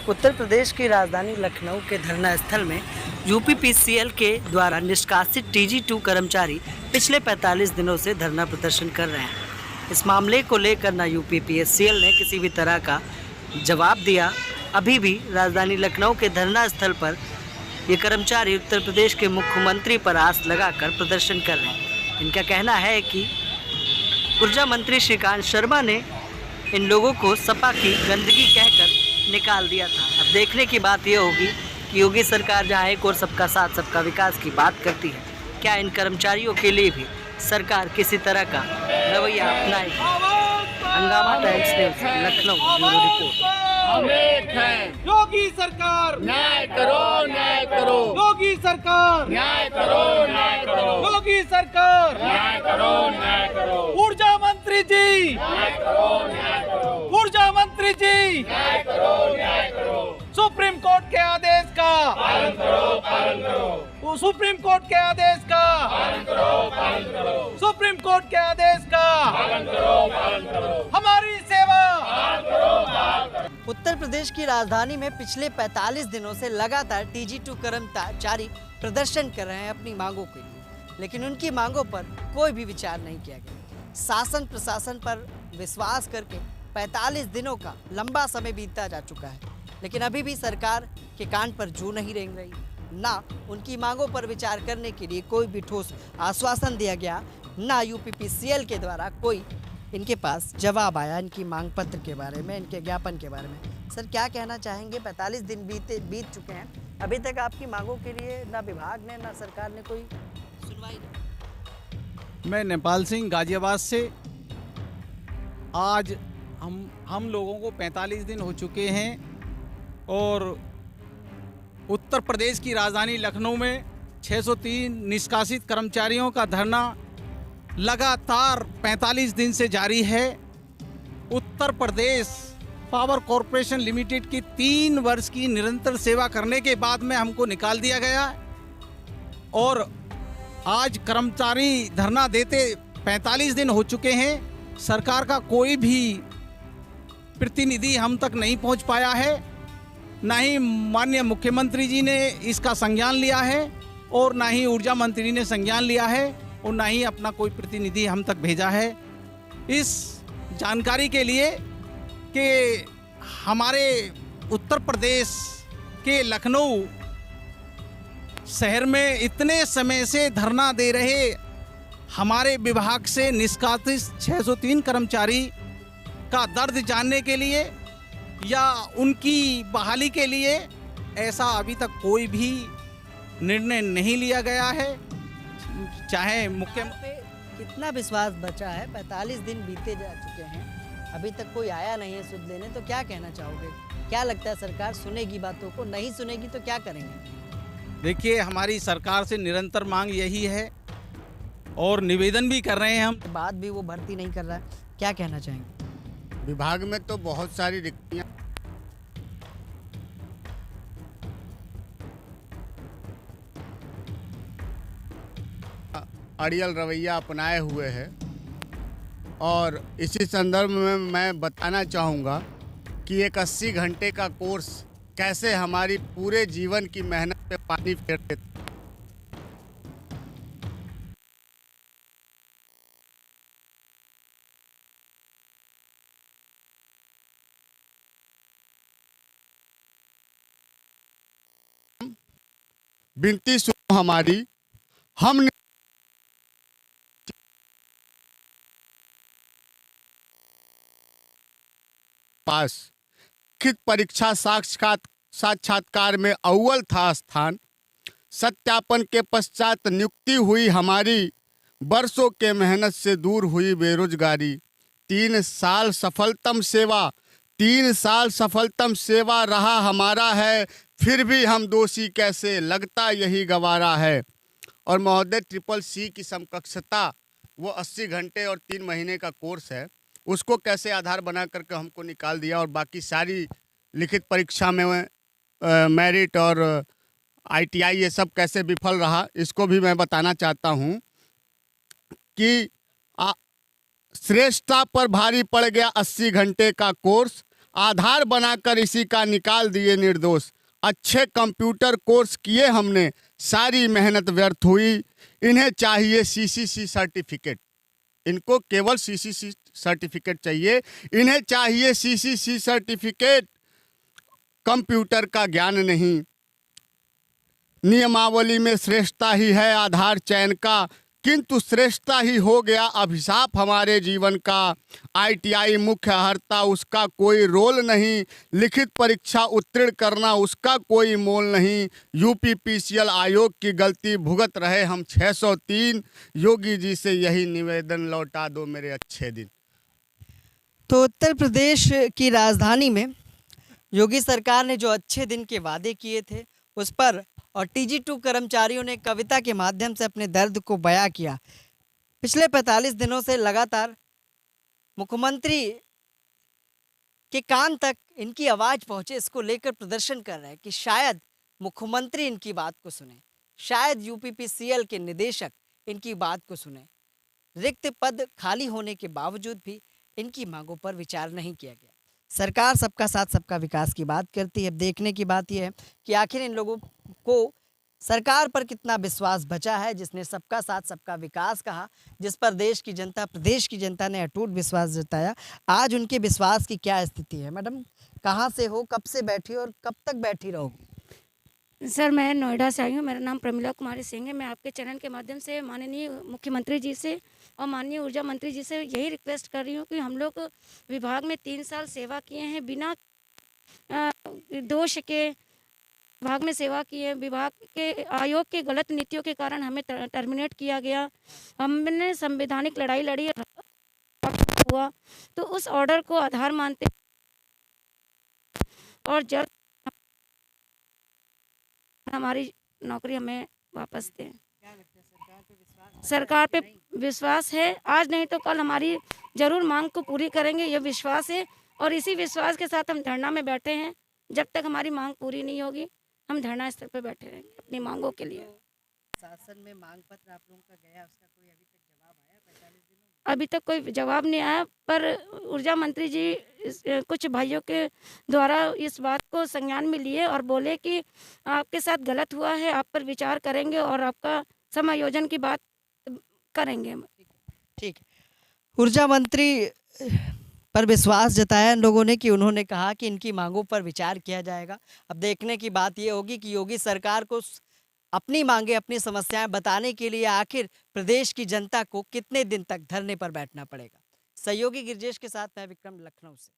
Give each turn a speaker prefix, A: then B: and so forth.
A: उत्तर प्रदेश की राजधानी लखनऊ के धरना स्थल में यूपीपीसीएल के द्वारा निष्कासित टीजी2 कर्मचारी पिछले 45 दिनों से धरना प्रदर्शन कर रहे हैं। इस मामले को लेकर न यूपीपीसीएल ने किसी भी तरह का जवाब दिया। अभी भी राजधानी लखनऊ के धरना स्थल पर ये कर्मचारी उत्तर प्रदेश के मुख्यमंत्री पर आस लगाकर प्रदर्शन कर रहे हैं। इनका कहना है कि ऊर्जा मंत्री श्रीकांत शर्मा ने इन लोगों को सपा की गंदगी कहकर निकाल दिया था। अब देखने की बात यह होगी कि योगी सरकार जहां एक और सबका साथ सबका विकास की बात करती है, क्या इन कर्मचारियों के लिए भी सरकार किसी तरह का रवैया अपनाएगी। Hungama times news Lucknow bureau report.
B: Yogi सरकार
C: न्याय करो, न्याय करो।
B: योगी सरकार
C: न्याय करो, न्याय करो।
B: योगी सरकार
C: न्याय करो, न्याय करो।
B: ऊर्जा मंत्री जी,
C: न्याय करो, न्याय करो।
B: ऊर्जा मंत्री जी,
C: न्याय करो, न्याय करो।
B: सुप्रीम कोर्ट के आदेश का
C: पालन करो, पालन करो।
B: सुप्रीम कोर्ट के आदेश का
C: पालन करो, पालन करो।
B: सुप्रीम कोर्ट के आदेश का
C: पालन करो, पालन करो।
B: हमारी सेवा।
A: उत्तर प्रदेश की राजधानी में पिछले 45 दिनों से लगातार टीजी2 कर्मचारी प्रदर्शन कर रहे हैं अपनी मांगों के लिए, लेकिन उनकी मांगों पर कोई भी विचार नहीं किया गया। शासन प्रशासन पर विश्वास करके 45 दिनों का लंबा समय बीतता जा चुका है, लेकिन अभी भी सरकार के कान पर जू नहीं रेंग रही। ना उनकी मांगों पर विचार करने के लिए कोई भी ठोस आश्वासन दिया गया, ना यूपीपीसीएल के द्वारा कोई इनके पास जवाब आया इनकी मांग पत्र के बारे में, इनके ज्ञापन के बारे में। सर, क्या कहना चाहेंगे? 45 दिन बीत चुके हैं, अभी तक आपकी मांगों के लिए ना विभाग ने ना सरकार ने कोई सुनवाई नहीं।
B: मैं नेपाल सिंह गाजियाबाद से। आज हम लोगों को 45 दिन हो चुके हैं और उत्तर प्रदेश की राजधानी लखनऊ में 603 निष्कासित कर्मचारियों का धरना लगातार 45 दिन से जारी है। Uttar Pradesh power corporation limited की 3 वर्ष की निरंतर सेवा करने के बाद में हमको निकाल दिया गया और आज कर्मचारी धरना देते 45 दिन हो चुके हैं। सरकार का कोई भी प्रतिनिधि हम तक नहीं पहुंच पाया है, ना ही माननीय मुख्यमंत्री जी ने इसका संज्ञान लिया है और ना ही ऊर्जा मंत्री ने संज्ञान लिया है और ना ही अपना कोई प्रतिनिधि हम तक भेजा है। इस जानकारी के लिए कि हमारे उत्तर प्रदेश के लखनऊ शहर में इतने समय से धरना दे रहे हमारे विभाग से निष्कासित 603 कर्मचारी का दर्द जानने के लिए या उनकी बहाली के लिए ऐसा अभी तक कोई भी निर्णय नहीं लिया गया है। चाहे मुख्यमंत्री
A: कितना विश्वास बचा है? 45 दिन बीते जा चुके हैं, अभी तक कोई आया नहीं है सुध लेने, तो क्या कहना चाहोगे? क्या लगता है सरकार सुनेगी बातों को? नहीं सुनेगी तो क्या करेंगे?
B: देखिए, हमारी सरकार से निरंतर मांग यही है और निवेदन भी कर रहे हैं हम।
A: बात भी वो भर्ती नहीं कर रहा है, क्या कहना चाहेंगे?
D: विभाग में तो बहुत सारी रिक्तियां अड़ियल रवैया अपनाए हुए है और इसी संदर्भ में मैं बताना चाहूँगा कि एक 80 घंटे का कोर्स कैसे हमारी पूरे जीवन की मेहनत पे पानी फेर देता। विनती सुनो हमारी, हम पास लिखित परीक्षा साक्षात्कार में अव्वल था स्थान। सत्यापन के पश्चात नियुक्ति हुई हमारी, वर्षों के मेहनत से दूर हुई बेरोजगारी। 3 साल सफलतम सेवा रहा हमारा है, फिर भी हम दोषी कैसे, लगता यही गवारा है। और महोदय CCC की समकक्षता वो 80 घंटे और 3 महीने का कोर्स है, उसको कैसे आधार बना करके हमको निकाल दिया और बाकी सारी लिखित परीक्षा में मेरिट और ITI ये सब कैसे विफल रहा, इसको भी मैं बताना चाहता हूँ कि श्रेष्ठता पर भारी पड़ गया 80 घंटे का कोर्स। आधार बनाकर इसी का निकाल दिए निर्दोष। अच्छे कंप्यूटर कोर्स किए हमने, सारी मेहनत व्यर्थ हुई। इन्हें चाहिए सीसीसी सर्टिफिकेट, इनको केवल सीसीसी सर्टिफिकेट चाहिए। इन्हें चाहिए सीसीसी सर्टिफिकेट, कंप्यूटर का ज्ञान नहीं। नियमावली में श्रेष्ठता ही है आधार चयन का, किंतु श्रेष्ठता ही हो गया अभिशाप हमारे जीवन का। आईटीआई मुख्य हर्ता उसका कोई रोल नहीं, लिखित परीक्षा उत्तीर्ण करना उसका कोई मोल नहीं। यूपी पीसीएल आयोग की गलती भुगत रहे हम 603, योगी जी से यही निवेदन लौटा दो मेरे अच्छे दिन।
A: तो उत्तर प्रदेश की राजधानी में योगी सरकार ने जो अच्छे दिन के वादे किए थे उस पर और TG2 कर्मचारियों ने कविता के माध्यम से अपने दर्द को बयां किया। पिछले 45 दिनों से लगातार मुख्यमंत्री के कान तक इनकी आवाज़ पहुंचे, इसको लेकर प्रदर्शन कर रहे हैं कि शायद मुख्यमंत्री इनकी बात को सुने, शायद यूपीपीसीएल के निदेशक इनकी बात को सुने। रिक्त पद खाली होने के बावजूद भी इनकी मांगों पर विचार नहीं किया गया। सरकार सबका साथ सबका विकास की बात करती है। अब देखने की बात यह है कि आखिर इन लोगों को सरकार पर कितना विश्वास बचा है, जिसने सबका साथ सबका विकास कहा, जिस पर देश की जनता, प्रदेश की जनता ने अटूट विश्वास जताया। आज उनके विश्वास की क्या स्थिति है? मैडम, कहाँ से हो, कब से बैठी हो और कब तक बैठी रहोगी?
E: सर, मैं नोएडा से आई हूँ। मेरा नाम प्रमिला कुमारी सिंह है। मैं आपके चैनल के माध्यम से माननीय मुख्यमंत्री जी से और माननीय ऊर्जा मंत्री जी से यही रिक्वेस्ट कर रही हूँ कि हम लोग विभाग में 3 साल सेवा किए हैं, बिना दोष के विभाग में सेवा की है। विभाग के आयोग के गलत नीतियों के कारण हमें टर्मिनेट किया गया। हमने संवैधानिक लड़ाई लड़ी हुआ, तो उस ऑर्डर को आधार मानते और जल्द हमारी नौकरी हमें वापस दें। सरकार पे विश्वास है, आज नहीं तो कल हमारी जरूर मांग को पूरी करेंगे, यह विश्वास है। और इसी विश्वास के साथ हम धरना में बैठे हैं। जब तक हमारी मांग पूरी नहीं होगी हम धरना स्थल पर बैठे रहेंगे अपनी मांगों के लिए।
A: शासन में मांग पत्र आप लोगों का गया, उसका कोई अभी तक जवाब आया 45 दिनों में?
E: अभी तक कोई जवाब नहीं आया, पर ऊर्जा मंत्री जी कुछ भाइयों के द्वारा इस बात को संज्ञान में लिए और बोले कि आपके साथ गलत हुआ है, आप पर विचार करेंगे और आपका समायोजन की बात करेंगे।
A: ठीक है। ऊर्जा मंत्री पर विश्वास जताया इन लोगों ने कि उन्होंने कहा कि इनकी मांगों पर विचार किया जाएगा। अब देखने की बात ये होगी कि योगी सरकार को अपनी मांगे, अपनी समस्याएं बताने के लिए आखिर प्रदेश की जनता को कितने दिन तक धरने पर बैठना पड़ेगा। सहयोगी गिरजेश के साथ मैं विक्रम, लखनऊ से।